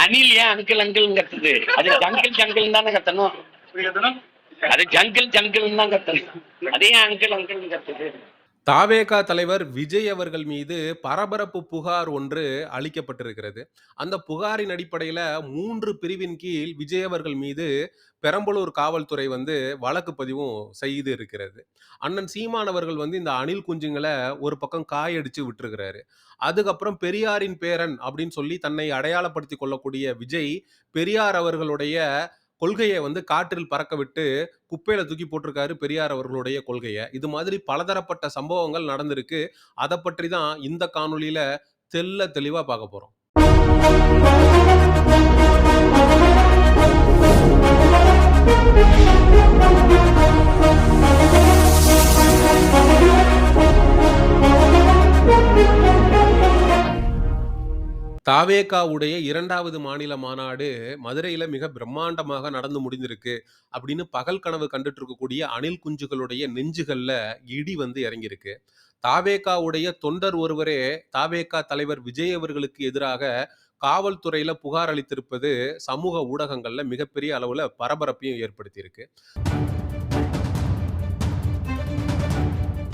அணில் ஏன் uncle uncle கத்துது? அது ஜங்கிள் ஜங்கிள் தானே கத்தணும். அது ஜங்கிள் ஜங்கிள் தான் கத்தணும். அதே அங்கிள் அங்கிள் கத்துது. தாவேகா தலைவர் விஜய் அவர்கள் மீது பரபரப்பு புகார் ஒன்று அளிக்கப்பட்டிருக்கிறது. அந்த புகாரின் அடிப்படையில 3 பிரிவின் கீழ் விஜய் அவர்கள் மீது பெரம்பலூர் காவல்துறை வழக்கு பதிவும் செய்து இருக்கிறது. அண்ணன் சீமான் அவர்கள் இந்த அணில் குஞ்சுங்கள ஒரு பக்கம் காயடிச்சு விட்டுருக்கிறாரு. அதுக்கப்புறம் பெரியாரின் பேரன் அப்படின்னு சொல்லி தன்னை அடையாளப்படுத்திக் கொள்ளக்கூடிய விஜய், பெரியார் அவர்களுடைய கொள்கையை காற்றில் பறக்க விட்டு குப்பையில தூக்கி போட்டிருக்காரு பெரியார் அவர்களுடைய கொள்கைய. இது மாதிரி பலதரப்பட்ட சம்பவங்கள் நடந்திருக்கு. அத பற்றி தான் இந்த காணொளியில தெள்ள தெளிவா பார்க்க போறோம். தாவேகாவுடைய 2வது மாநில மாநாடு மதுரையில மிக பிரம்மாண்டமாக நடந்து முடிந்திருக்கு அப்படின்னு பகல் கனவு கண்டுட்டு இருக்கக்கூடிய அணில் குஞ்சுகளுடைய நெஞ்சுகள்ல இடி இறங்கியிருக்கு. தாவேகாவுடைய தொண்டர் ஒருவரே தாவேகா தலைவர் விஜய் அவர்களுக்கு எதிராக காவல்துறையில புகார் அளித்திருப்பது சமூக ஊடகங்கள்ல மிகப்பெரிய அளவுல பரபரப்பையும் ஏற்படுத்தியிருக்கு.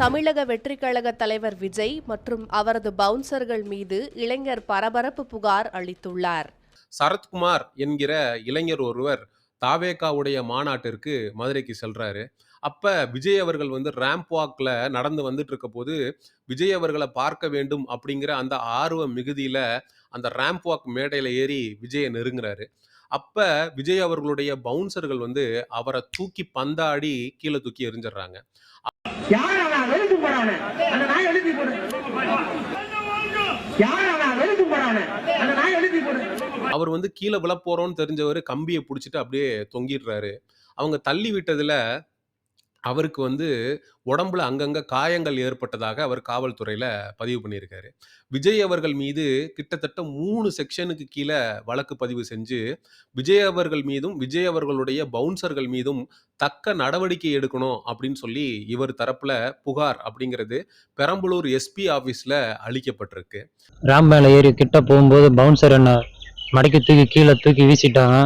தமிழக வெற்றிக் கழக தலைவர் விஜய் மற்றும் அவரது பவுன்சர்கள் மீது இளைஞர் பரபரப்பு புகார் அளித்துள்ளார். சரத்குமார் என்கிற இளைஞர் ஒருவர் தாவேகாவுடைய மாநாட்டிற்கு மதுரைக்கு செல்றாரு. அப்ப விஜய் அவர்கள் ரேம்ப் வாக்ல நடந்து வந்துட்டு இருக்க போது விஜய் அவர்களை பார்க்க வேண்டும் அப்படிங்கிற அந்த ஆர்வ மிகுதியில அந்த ரேம்ப் வாக் மேடையில ஏறி விஜயை நெருங்குறாரு. அப்ப விஜய் அவர்களுடைய பவுன்சர்கள் அவரை தூக்கி பந்தாடி கீழே தூக்கி எறிஞ்சிடுறாங்க. அவர் கீழே விழப்போறோம்னு தெரிஞ்சவர் கம்பியை பிடிச்சிட்டு அப்படியே தொங்கிடுறாரு. அவங்க தள்ளி விட்டதுல அவருக்கு உடம்புல அங்கங்க காயங்கள் ஏற்பட்டதாக அவர் காவல்துறையில பதிவு பண்ணியிருக்காரு. விஜய் அவர்கள் மீது கிட்டத்தட்ட 3 செக்ஷனுக்கு கீழ வழக்கு பதிவு செஞ்சு விஜய் அவர்கள் மீதும் விஜய் அவர்களுடைய பவுன்சர்கள் மீதும் தக்க நடவடிக்கை எடுக்கணும் அப்படின்னு சொல்லி இவர் தரப்புல புகார் அப்படிங்கிறது பெரம்பலூர் எஸ்பி ஆபீஸ்ல அளிக்கப்பட்டிருக்கு. ராம் மேல ஏறி கிட்ட போகும்போது பவுன்சர் என்ன மடக்கி தூக்கி கீழே தூக்கி வீசிட்டாங்க.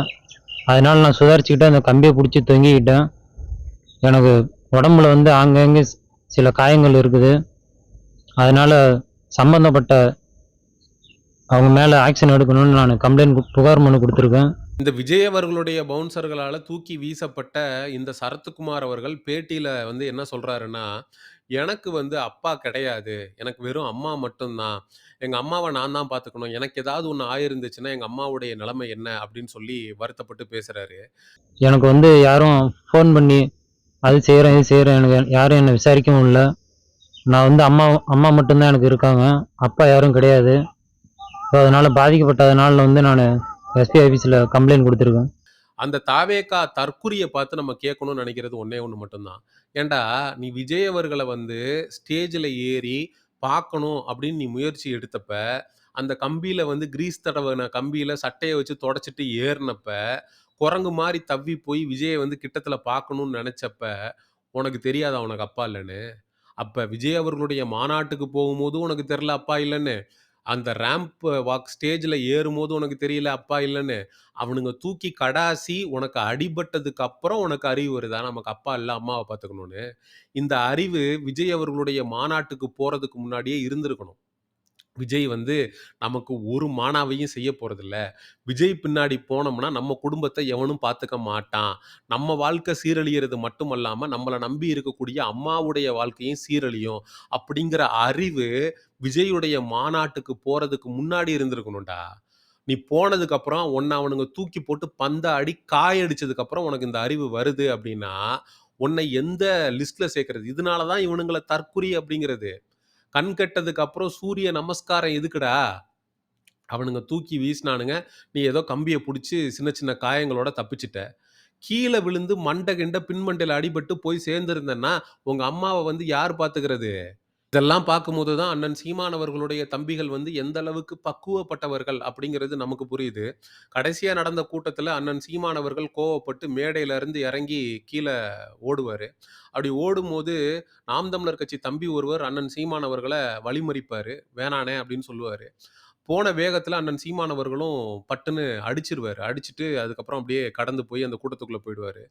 அதனால நான் சுதாரிச்சுக்கிட்டு அந்த கம்பியை பிடிச்சி தொங்கிக்கிட்டேன். எனக்கு உடம்புல அங்கங்கே சில காயங்கள் இருக்குது. அதனால சம்பந்தப்பட்ட அவங்க மேல ஆக்ஷன் எடுக்கணும்னு நான் கம்ப்ளைண்ட் புகார் மனு கொடுத்துருக்கேன். இந்த விஜய் அவர்களுடைய பவுன்சர்களால தூக்கி வீசப்பட்ட இந்த சரத்குமார் அவர்கள் பேட்டியில என்ன சொல்றாருன்னா, எனக்கு அப்பா கிடையாது. எனக்கு வெறும் அம்மா மட்டும்தான். எங்க அம்மாவை நான் தான் பார்த்துக்கணும். எனக்கு ஏதாவது ஒன்று ஆயிருந்துச்சுன்னா எங்க அம்மாவுடைய நிலைமை என்ன அப்படின்னு சொல்லி வருத்தப்பட்டு பேசுறாரு. எனக்கு யாரும் ஃபோன் பண்ணி அது செய்கிறேன் இது செய்கிறேன் எனக்கு யாரும் என்னை விசாரிக்கவும் இல்லை. நான் அம்மா மட்டும்தான் எனக்கு இருக்காங்க. அப்பா யாரும் கிடையாது. ஸோ அதனால் பாதிக்கப்பட்டதுனால நான் எஸ்பி ஆஃபீஸில் கம்ப்ளைண்ட் கொடுத்துருக்கேன். அந்த தாவேகா தற்குறியை பார்த்து நம்ம கேட்கணும்னு நினைக்கிறது ஒன்னே ஒன்று மட்டும்தான். ஏண்டா நீ விஜய் அவர்களை ஸ்டேஜில் ஏறி பார்க்கணும் அப்படின்னு நீ முயற்சி எடுத்தப்ப அந்த கம்பியில் கிரீஸ் தடவின கம்பியில் சட்டையை வச்சு தொடச்சிட்டு ஏறினப்ப குரங்கு மாதிரி தவ்வி போய் விஜயை கிட்டத்தில் பார்க்கணும்னு நினச்சப்ப உனக்கு தெரியாதா உனக்கு அப்பா இல்லைன்னு? அப்போ விஜய் அவர்களுடைய மாநாட்டுக்கு போகும்போது உனக்கு தெரில அப்பா இல்லைன்னு, அந்த ரேம்ப் வாக் ஸ்டேஜில் ஏறும்போது உனக்கு தெரியல அப்பா இல்லைன்னு, அவனுங்க தூக்கி கடாசி உனக்கு அடிபட்டதுக்கு அப்புறம் உனக்கு அறிவு வருதா நமக்கு அப்பா இல்லை அம்மாவை பார்த்துக்கணும்னு? இந்த அறிவு விஜய் அவர்களுடைய மாநாட்டுக்கு போகிறதுக்கு முன்னாடியே இருந்திருக்கணும். விஜய் நமக்கு ஒரு மானாவையும் செய்ய போறதில்ல. விஜய் பின்னாடி போனோம்னா நம்ம குடும்பத்தை எவனும் பார்த்துக்க மாட்டான். நம்ம வாழ்க்கை சீரழியறது மட்டுமல்லாம நம்மளை நம்பி இருக்கக்கூடிய அம்மாவுடைய வாழ்க்கையும் சீரழியும் அப்படிங்கிற அறிவு விஜயுடைய மாநாட்டுக்கு போறதுக்கு முன்னாடி இருந்திருக்கணும்டா. நீ போனதுக்கு அப்புறம் உன்னை அவனுங்க தூக்கி போட்டு பந்த அடி காயடிச்சதுக்கு அப்புறம் உனக்கு இந்த அறிவு வருது அப்படின்னா உன்னை எந்த லிஸ்ட்ல சேர்க்கறது? இதனாலதான் இவனுங்களை தற்குறி அப்படிங்கிறது. கண் கெட்டதுக்கு அப்புறம் சூரிய நமஸ்காரம் எதுக்குடா? அவனுங்க தூக்கி வீசினானுங்க. நீ ஏதோ கம்பியை பிடிச்சி சின்ன சின்ன காயங்களோட தப்பிச்சிட்ட. கீழே விழுந்து மண்டை கிண்ட பின்மண்டையில் அடிபட்டு போய் சேர்ந்திருந்தேன்னா உங்க அம்மாவை யார் பார்த்துக்கிறது? இதெல்லாம் பார்க்கும்போது தான் அண்ணன் சீமான் அவர்களுடைய தம்பிகள் எந்த அளவுக்கு பக்குவப்பட்டவர்கள் அப்படிங்கிறது நமக்கு புரியுது. கடைசியா நடந்த கூட்டத்துல அண்ணன் சீமான் அவர்கள் கோவப்பட்டு மேடையில இருந்து இறங்கி கீழே ஓடுவாரு. அப்படி ஓடும்போது நாம் தமிழர் கட்சி தம்பி ஒருவர் அண்ணன் சீமான் அவர்களை வழிமறிப்பாரு. வேணானே அப்படின்னு சொல்லுவாரு. போன வேகத்துல அண்ணன் சீமான் அவர்களும் பட்டுன்னு அடிச்சிருவாரு. அடிச்சுட்டு அதுக்கப்புறம் அப்படியே கடந்து போய் அந்த கூட்டத்துக்குள்ள போயிடுவாரு.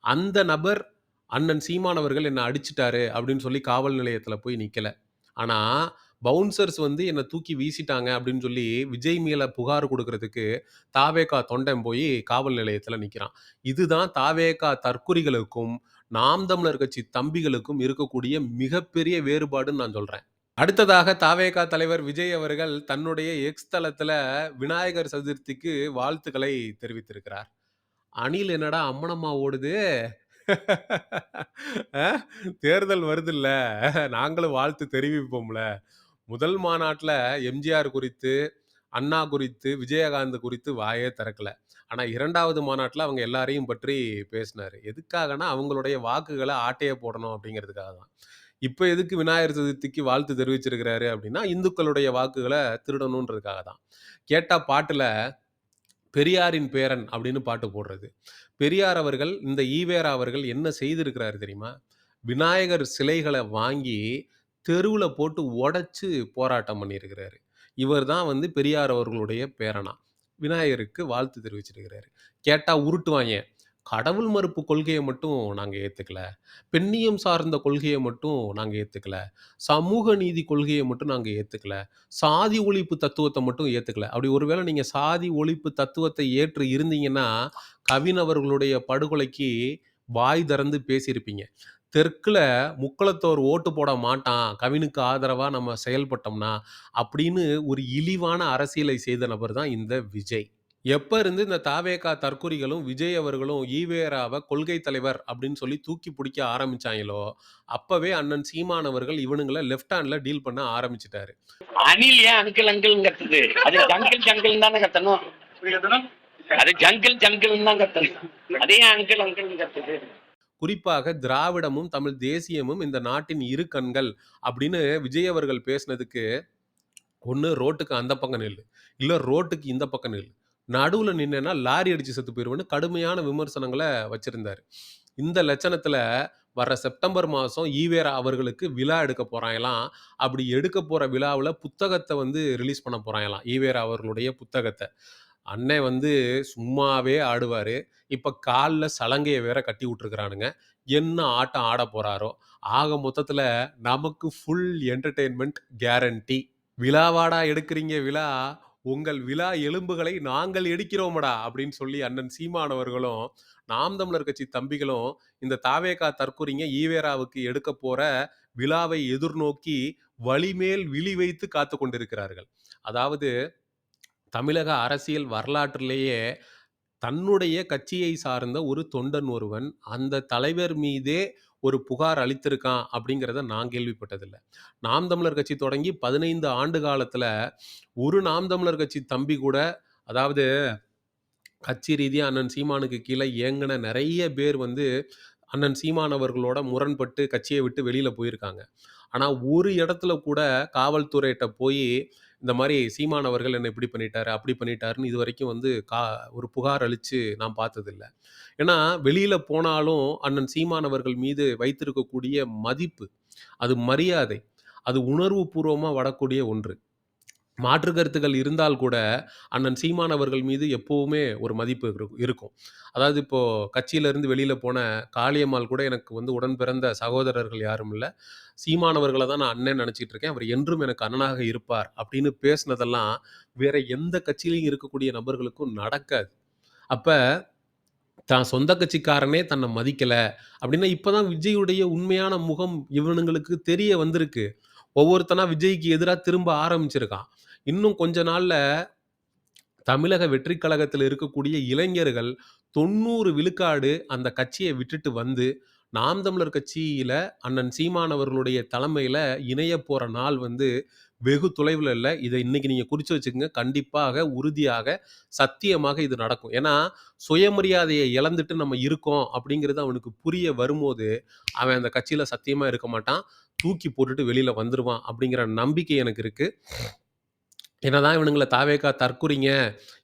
அந்த நபர் அண்ணன் சீமான் அவர்கள் என்ன அடிச்சுட்டாரு அப்படின்னு சொல்லி காவல் நிலையத்துல போய் நிக்கல. ஆனா, பவுன்சர்ஸ் வந்து என்ன தூக்கி வீசிட்டாங்க அப்படின்னு சொல்லி விஜய் மேல புகார் குடுக்குறதுக்கு தாவேகா தொண்டன் போய் காவல் நிலையத்துல நிக்கிறான். இதுதான் தாவேகா தற்குறிகளுக்கும், நாம் தமிழர் கட்சி தம்பிகளுக்கும் இருக்கக்கூடிய மிகப்பெரிய வேறுபாடுன்னு நான் சொல்றேன். அடுத்ததாக தாவேகா தலைவர் விஜய் அவர்கள் தன்னுடைய எக்ஸ் தளத்துல விநாயகர் சதுர்த்திக்கு வாழ்த்துக்களை தெரிவித்திருக்கிறார். அணில் என்னடா அம்மனம்மா ஓடுது? அ தேர்தல் வருதுல்ல, நாங்களும் வாழ்த்து தெரிவிப்போம்ல. முதல் மாநாட்டுல எம்ஜிஆர் குறித்து, அண்ணா குறித்து, விஜயகாந்த் குறித்து வாயே திறக்கல. ஆனா 2வது மாநாட்டுல அவங்க எல்லாரையும் பற்றி பேசினாரு. எதுக்காகன்னா, அவங்களுடைய வாக்குகள ஆட்டைய போடணும் அப்படிங்கிறதுக்காக தான். இப்ப எதுக்கு விநாயகர் சதுர்த்திக்கு வாழ்த்து தெரிவிச்சிருக்கிறாரு அப்படின்னா, இந்துக்களுடைய வாக்குகள திருடணுன்றதுக்காக தான். கேட்டா பாட்டுல பெரியாரின் பேரன் அப்படின்னு பாட்டு போடுறது. பெரியார் அவர்கள், இந்த ஈவேரா அவர்கள் என்ன செய்திருக்கிறாரு தெரியுமா? விநாயகர் சிலைகள வாங்கி தெருவுல போட்டு உடைச்சு போராட்டம் பண்ணியிருக்கிறாரு. இவர் தான் வந்து பெரியார் அவர்களுடைய பேரனா. விநாயகருக்கு வாழ்த்து தெரிவிச்சிருக்கிறாரு. கேட்டா உருட்டுவாய்ங்க. கடவுள் மறுப்பு கொள்கைய மட்டும் நாங்க ஏத்துக்கல. பெண்ணியம் சார்ந்த கொள்கைய மட்டும் நாங்க ஏத்துக்கல. சமூக நீதி கொள்கைய மட்டும் நாங்க ஏத்துக்கல. சாதி ஒழிப்பு தத்துவத்த மட்டும் ஏத்துக்கல. அப்படி ஒருவேளை நீங்க சாதி ஒழிப்பு தத்துவத்தை ஏற்று இருந்தீங்கன்னா, கவின் அவர்களுடைய படுகொலைக்கு வாய் திறந்து பேசியிருப்பீங்க. தெற்குல முக்குளத்தோர் ஓட்டு போட மாட்டான். கவினுக்கு ஆதரவா நம்ம செயல்பட்டோம்னா, அப்படின்னு ஒரு இழிவான அரசியலை செய்த நபர் தான் இந்த விஜய். எப்ப இருந்து இந்த தாவேகா தற்குறிகளும், விஜய் அவர்களும் ஈவேராவ கொள்கை தலைவர் அப்படின்னு சொல்லி தூக்கி பிடிக்க ஆரம்பிச்சாங்களோ, அப்பவே அண்ணன் சீமான் அவர்கள் இவனுங்கள லெஃப்ட் ஹேண்ட்ல டீல் பண்ண ஆரம்பிச்சுட்டாரு. அணில் ஏன் அங்கிள் அங்கிள்னு கத்துது? அது ஜங்கிள் ஜங்கிள் தானே கத்தணும். அது ஜங்கிள் ஜங்கிள் தான் கத்தணும். அதே அங்கிள் அங்கிள்னு கத்துது. குறிப்பாக திராவிடமும், தமிழ் தேசியமும் இந்த நாட்டின் இரு கண்கள் அப்படின்னு விஜய் அவர்கள் பேசினதுக்கு, ஒண்ணு ரோட்டுக்கு அந்த பக்கம் நில்லு, இல்ல ரோட்டுக்கு இந்த பக்கம் நில்லு. நடுவுல நின்னேன்னா லாரி அடிச்சு செத்து போயிருவேன்னு கடுமையான விமர்சனங்கள வச்சிருந்தாரு. இந்த லட்சணத்துல வர்ற செப்டம்பர் மாசம் ஈவேரா அவர்களுக்கு விழா எடுக்க போறாங்களாம். அப்படி எடுக்க போற விழாவுல புத்தகத்த வந்து ரிலீஸ் பண்ண போறாங்களாம். ஈவேரா அவர்களுடைய புத்தகத்த. அண்ணன் வந்து சும்மாவே ஆடுவாரு. இப்ப கால்ல சலங்கைய வேற கட்டி விட்டுருக்கானுங்க. என்ன ஆட்டம் ஆடப் போறாரோ! ஆக மொத்தத்துல நமக்கு ஃபுல் என்டர்டெயின்மென்ட் கேரண்டி. "விழாவாடா எடுக்கிறீங்க விழா? உங்கள் விழா எலும்புகளை நாங்கள் எடுக்கிறோமடா!" அப்படின்னு சொல்லி அண்ணன் சீமான் அவர்களும், நாம் தமிழர் கட்சி தம்பிகளும் இந்த தாவேகா தற்குறிங்க ஈவேராவுக்கு எடுக்கப் போற விழாவை எதிர்நோக்கி வலிமேல் விழி வைத்து காத்துக் கொண்டிருக்கிறார்கள். அதாவது தமிழக அரசியல் வரலாற்றிலேயே தன்னுடைய கட்சியை சார்ந்த ஒரு தொண்டன் ஒருவன் அந்த தலைவர் மீதே ஒரு புகார் அளித்திருக்கான் அப்படிங்கிறத நான் கேள்விப்பட்டதில்ல. நாம் தமிழர் கட்சி தொடங்கி 15 ஆண்டு காலத்துல ஒரு நாம் தமிழர் கட்சி தம்பி கூட, அதாவது கட்சி ரீதியா அண்ணன் சீமானுக்கு கீழ இயங்குன நெறைய பேர் வந்து அண்ணன் சீமான் அவர்களோட முரண்பட்டு கட்சிய விட்டு வெளியில போயிருக்காங்க. ஆனா ஒரு இடத்துல கூட காவல்துறையிட்ட போயி, இந்த மாரி சீமான் அவர்கள் என்ன இப்படி பண்ணிட்டாரு, அப்படி பண்ணிட்டாருன்னு இதுவரைக்கும் வந்து ஒரு புகார் அளிச்சு நான் பார்த்ததில்ல. ஏன்னா வெளியில போனாலும் அண்ணன் சீமான் அவர்கள் மீது வைத்திருக்கக்கூடிய மதிப்பு, அது மரியாதை, அது உணர்வுபூர்வமா வரக்கூடிய ஒன்று. மாற்று கருத்துக்கள் இருந்தால் கூட, அண்ணன் சீமான் அவர்கள் மீது எப்பவுமே ஒரு மதிப்பு இருக்கும். அதாவது இப்போ கட்சியிலிருந்து வெளியில போன காளியம்மாள் கூட எனக்கு வந்து உடன் பிறந்த சகோதரர்கள் யாரும் இல்ல. சீமான் அவர்கள தான் நான் அண்ணன்னு நெனச்சுட்டு இருக்கேன். அவர் என்றும் எனக்கு அண்ணனாக இருப்பார் அப்படின்னு பேசினதெல்லாம் வேற எந்த கட்சியிலயும் இருக்கக்கூடிய நபர்களுக்கும் நடக்காது. அப்ப தான் சொந்த கட்சிக்காரனே தன்னை மதிக்கல அப்படின்னா, இப்பதான் விஜய்யுடைய உண்மையான முகம் இவனுங்களுக்கு தெரிய வந்திருக்கு. ஒவ்வொருத்தனா விஜய்க்கு எதிரா திரும்ப ஆரம்பிச்சிருக்கான். இன்னும் கொஞ்ச நாள்ல தமிழக வெற்றிக் கழகத்துல இருக்கக்கூடிய இளைஞர்கள் 90 விழுக்காடு அந்த கட்சிய விட்டுட்டு வந்து, நாம் தமிழர் கட்சியில அண்ணன் சீமான் அவர்களுடைய தலைமையில இணையப் போற நாள் வந்து வெகு தொலைவுல இல்ல. இத இன்னைக்கு நீங்க குறிச்சு வச்சுக்கங்க. கண்டிப்பாக, உறுதியாக, சத்தியமாக இது நடக்கும். ஏன்னா, சுயமரியாதைய இழந்துட்டு நம்ம இருக்கோம் அப்படிங்கிறது அவனுக்கு புரிய வரும்போது, அவன் அந்த கட்சியில சத்தியமா இருக்க மாட்டான். தூக்கி போட்டுட்டு வெளியில வந்துருவான் அப்படிங்கிற நம்பிக்கை எனக்கு இருக்கு. என்னதான் இவனுங்கள தாவேக்கா தற்குறிங்க,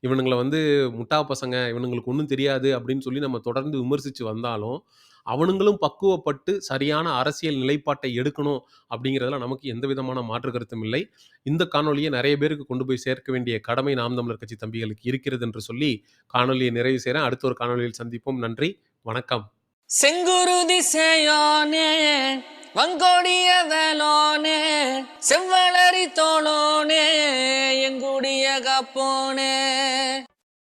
இவனுங்கள வந்து முட்டா பசங்க, இவனுங்களுக்கு ஒண்ணும் தெரியாது அப்படின்னு சொல்லி நம்ம தொடர்ந்து விமர்சிச்சு வந்தாலும், அவனுங்களும் பக்குவப்பட்டு சரியான அரசியல் நிலைப்பாட்டை எடுக்கணும் அப்படிங்கிறதுல நமக்கு எந்த விதமான மாற்று கருத்தும் இல்லை. இந்த காணொளிய நெறைய பேருக்கு கொண்டு போய் சேர்க்க வேண்டிய கடமை நாம் தமிழர் கட்சி தம்பிகளுக்கு இருக்கிறது என்று சொல்லி காணொளியை நிறைவு செய்றேன். அடுத்த ஒரு காணொளியில் சந்திப்போம். நன்றி, வணக்கம். செங்குருதி சேயோனே வங்கோடிய வேலோனே செவ்வளரி தோளோனே எங்குடிய காப்போனே